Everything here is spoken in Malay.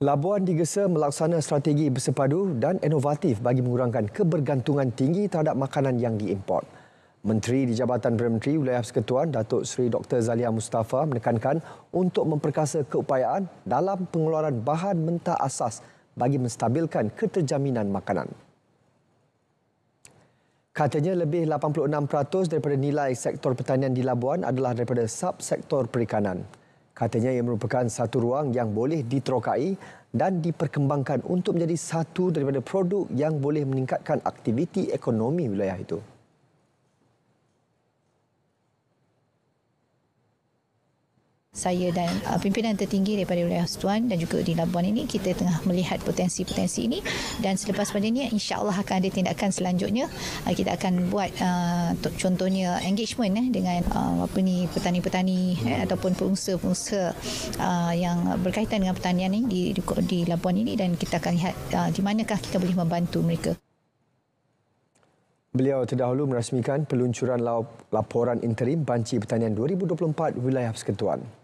Labuan digesa melaksana strategi bersepadu dan inovatif bagi mengurangkan kebergantungan tinggi terhadap makanan yang diimport. Menteri di Jabatan Perdana Menteri Wilayah Persekutuan Datuk Seri Dr. Zalia Mustafa menekankan untuk memperkasa keupayaan dalam pengeluaran bahan mentah asas bagi menstabilkan keterjaminan makanan. Katanya lebih 86% daripada nilai sektor pertanian di Labuan adalah daripada subsektor perikanan. Katanya ia merupakan satu ruang yang boleh diterokai dan diperkembangkan untuk menjadi satu daripada produk yang boleh meningkatkan aktiviti ekonomi wilayah itu. Saya dan pimpinan tertinggi daripada Wilayah Persekutuan dan juga di Labuan ini, kita tengah melihat potensi-potensi ini, dan selepas pada ini insya-Allah akan ada tindakan selanjutnya. Kita akan buat contohnya engagement dengan petani-petani ataupun pengusaha-pengusaha yang berkaitan dengan pertanian ini di Labuan ini, dan kita akan lihat di manakah kita boleh membantu mereka. Beliau terdahulu merasmikan peluncuran laporan interim Banci Pertanian 2024 Wilayah Persekutuan.